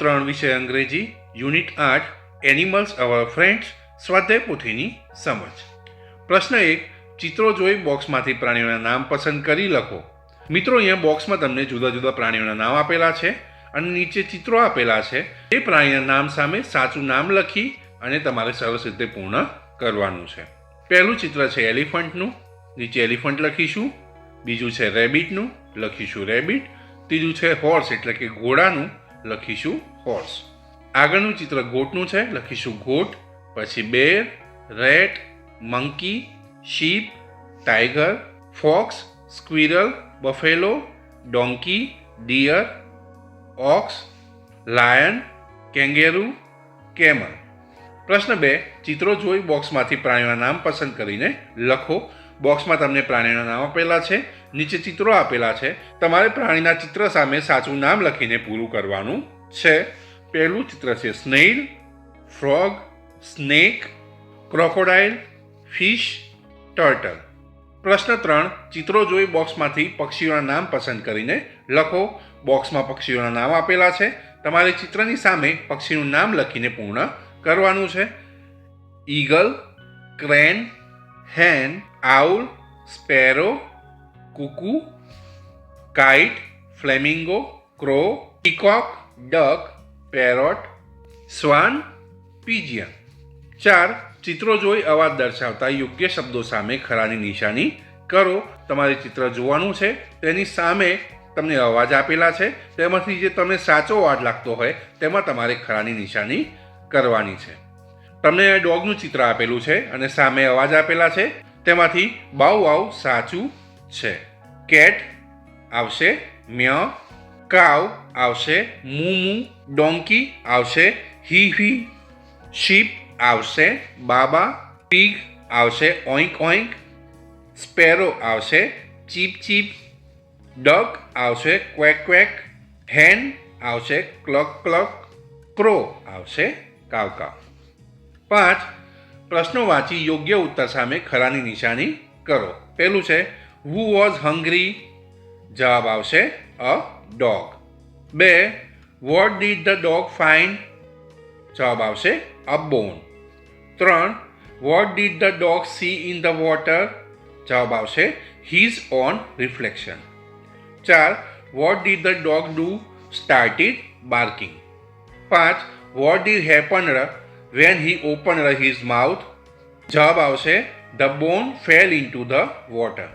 3 વિષય અંગ્રેજી unit 8 animals અવર friends સ્વાધ્યાય પોથીની સમજ. પ્રશ્ન 1. ચિત્રો જોઈ બોક્સમાંથી પ્રાણીઓના નામ પસંદ કરી લખો. મિત્રો, અહીંયા બોક્સમાં તમને જુદા જુદા પ્રાણીઓના નામ આપેલા છે અને નીચે ચિત્રો આપેલા છે. એ પ્રાણીના નામ સામે સાચું નામ લખી અને તમારે સરસ રીતે પૂર્ણ કરવાનું છે. પહેલું ચિત્ર છે એલિફન્ટનું, નીચે એલિફન્ટ લખીશું. બીજું છે રેબિટનું, લખીશું રેબિટ. ત્રીજું છે હોર્સ એટલે કે ઘોડાનું, લખીશું હોર્સ. આગળનું ચિત્ર ગોટનું છે, લખીશું ગોટ. પછી bear, rat, monkey, sheep, tiger, fox, squirrel, buffalo, donkey, deer, ox, lion, kangaroo, camel. પ્રશ્ન 2. ચિત્રો જોઈ બોક્સમાંથી પ્રાણીઓના નામ પસંદ કરીને લખો. બોક્સમાં તમને પ્રાણીઓના નામ આપેલા છે, નીચે ચિત્રો આપેલા છે. તમારે પ્રાણીના ચિત્ર સામે સાચું નામ લખીને પૂરું કરવાનું છે. પહેલું ચિત્ર છે snail, frog, snake, crocodile, fish, turtle. પ્રશ્ન 3. ચિત્રો જોઈ બોક્સમાંથી પક્ષીઓના નામ પસંદ કરીને લખો. બોક્સમાં પક્ષીઓના નામ આપેલા છે. તમારે ચિત્રની સામે પક્ષીનું નામ લખીને પૂર્ણ કરવાનું છે. Eagle, crane, hen, owl, sparrow, cuckoo, kite, flamingo, crow, peacock, duck, parrot, swan, pigeon. 4. ચિત્રો જોઈ અવાજ દર્શાવતા યોગ્ય શબ્દો સામે ખરાની નિશાની કરો. તમારે ચિત્ર જોવાનું છે, તેની સામે તમને અવાજ આપેલા છે, તેમાંથી જે તમને સાચો અવાજ લાગતો હોય તેમાં તમારે ખરાની નિશાની કરવાની છે. તમને ડોગનું ચિત્ર આપેલું છે અને સામે અવાજ આપેલા છે, તેમાંથી બાઉ વાવ સાચું છે. કેટ આવશે મ્યા, કાવ આવશે મૂમુ, ડોંકી આવશે હી હી, શીપ આવશે બાબા, પીગ આવશે ઓઈંક ઓઈંક, સ્પેરો આવશે ચીપ ચીપ, ડક આવશે ક્વેક ક્વેક, હેન આવશે ક્લક ક્લક, ક્રો આવશે કાવ કાવ. 5. પ્રશ્નો વાંચી યોગ્ય ઉત્તર સામે ખરાની નિશાની કરો. પહેલું છે હુ વોઝ હંગ્રી? જવાબ આવશે a dog. 2. What did the dog find? જવાબ આવશે અ બોન. 3. What did the dog C in the water? જવાબ આવશે his own reflection. 4. What did the dog do? Started barking. 5. What did happen when he opened his mouth? જવાબ આવશે the bone fell into the water.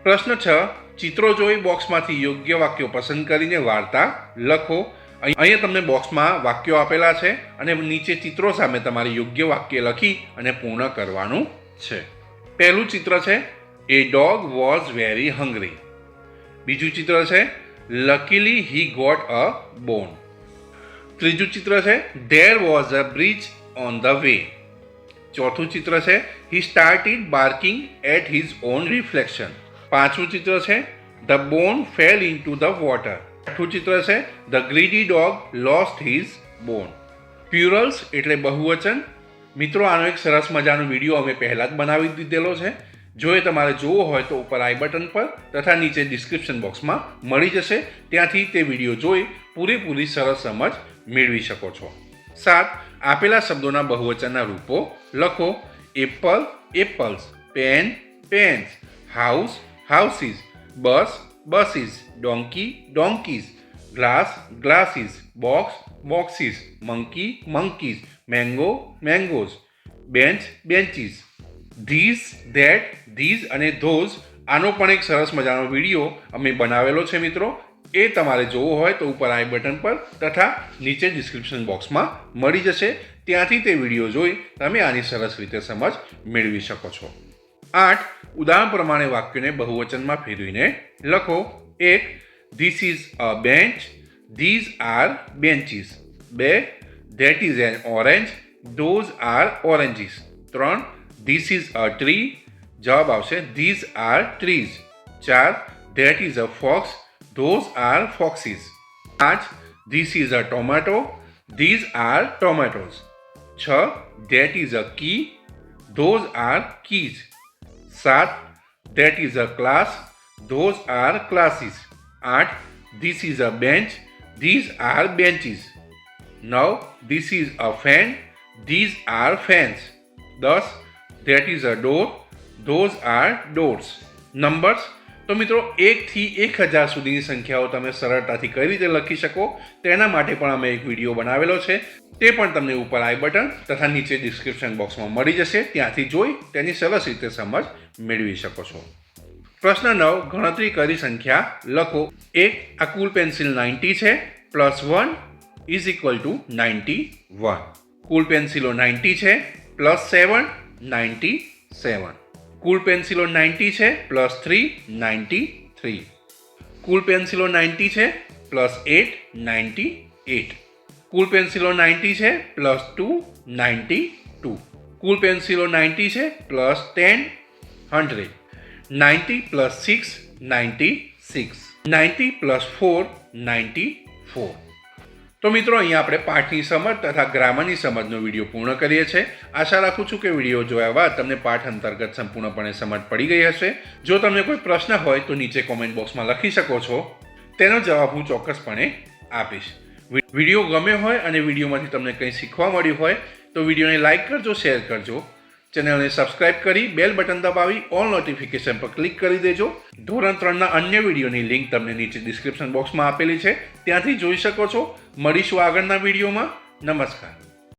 પ્રશ્ન 6. ચિત્રો જોઈ બોક્સમાંથી યોગ્ય વાક્યો પસંદ કરીને વાર્તા લખો. અહીંયા તમને બોક્સમાં વાક્યો આપેલા છે અને નીચે ચિત્રો સામે તમારે યોગ્ય વાક્ય લખી અને પૂર્ણ કરવાનું છે. પહેલું ચિત્ર છે A dog was very hungry. બીજું ચિત્ર છે Luckily he got a bone. ત્રીજું ચિત્ર છે There was a bridge on the way. ચોથું ચિત્ર છે He started barking at his own reflection. પાંચમું ચિત્ર છે The bone fell into the water. છઠ્ઠું ચિત્ર છે The greedy dog lost his bone. પ્યુરલ્સ એટલે બહુવચન. મિત્રો, આનો એક સરસ મજાનો વિડીયો અમે પહેલાં જ બનાવી દીધેલો છે. જો એ તમારે જોવો હોય તો ઉપર આઈ બટન પર તથા નીચે ડિસ્ક્રિપ્શન બોક્સમાં મળી જશે. ત્યાંથી તે વિડીયો જોઈ પૂરેપૂરી સરસ સમજ મેળવી શકો છો. 7. આપેલા શબ્દોના બહુવચનના રૂપો લખો. Apple, apples, pen, pens, house, houses, bus, buses, donkey, donkeys, glass, glasses, box, boxes, monkey, monkeys, mango, mangoes, bench, benches, these, that, these અને ધોઝ. આનો પણ એક સરસ મજાનો વિડીયો અમે બનાવેલો છે મિત્રો. એ તમારે જોવો હોય તો ઉપર આઈ બટન પર તથા નીચે ડિસ્ક્રિપ્શન બોક્સમાં મળી જશે. ત્યાંથી તે વિડીયો જોઈ તમે આની સરસ રીતે સમજ મેળવી શકો છો. 8. ઉદાહરણ પ્રમાણે વાક્યોને બહુવચનમાં ફેરવીને લખો. 1. This is a bench. These are benches. 2. That is an orange. Those are oranges. 3. This is a tree. જવાબ આવશે These are trees. 4. That is a fox. Those are foxes. 5. This is a tomato. These are tomatoes. 6. That is a key. Those are keys. 7. That is a class. Those are classes. 8. This is a bench. These are benches. 9. This is a fan. These are fans. 10. That is a door. Those are doors. Numbers. તો મિત્રો 1 થી 1000 સુધીની સંખ્યાઓ તમે સરળતાથી કઈ રીતે લખી શકો તેના માટે પણ અમે એક વિડીયો બનાવેલો છે. તે પણ તમને ઉપર આઈ બટન તથા નીચે ડિસ્ક્રિપ્શન બોક્સમાં મળી જશે. ત્યાંથી જોઈ તેની સરસ રીતે સમજ મેળવી શકો છો. પ્રશ્ન 9. ગણતરી કરી સંખ્યા લખો. 1. આ કુલ પેન્સિલ 90 છે પ્લસ 1 ઇઝ ઇક્વલ ટુ 91. કુલ પેન્સિલો 90 છે પ્લસ 7 97. કુલ પેન્સિલો 90 છે પ્લસ 3 93. કુલ પેન્સિલો 90 છે પ્લસ 8 98. કુલ પેન્સિલો 90 છે પ્લસ 2 92. કુલ પેન્સિલો 90 છે પ્લસ 10 100. 90 પ્લસ 6 96. 90 પ્લસ 4 94. તો મિત્રો અહીંયા આપણે પાઠની સમજ તથા ગ્રામરની સમજનો વિડીયો પૂર્ણ કરીએ છીએ. આશા રાખું છું કે વિડીયો જોયા બાદ તમને પાઠ અંતર્ગત સંપૂર્ણપણે સમજ પડી ગઈ હશે. જો તમને કોઈ પ્રશ્ન હોય તો નીચે કોમેન્ટ બોક્સમાં લખી શકો છો. તેનો જવાબ હું ચોક્કસપણે આપીશ. વિડીયો ગમ્યો હોય અને વિડીયોમાંથી તમને કંઈ શીખવા મળ્યું હોય તો વિડીયોને લાઇક કરજો, શેર કરજો. ચેનલને સબસ્ક્રાઇબ કરી બેલ બટન દબાવી ઓલ નોટિફિકેશન પર ક્લિક કરી દેજો. ધોરણ 3ના અન્ય વિડીયોની લિંક તમને નીચે ડિસ્ક્રિપ્શન બોક્સમાં આપેલી છે, ત્યાંથી જોઈ શકો છો. મળીશું આગળના વિડીયોમાં. નમસ્કાર.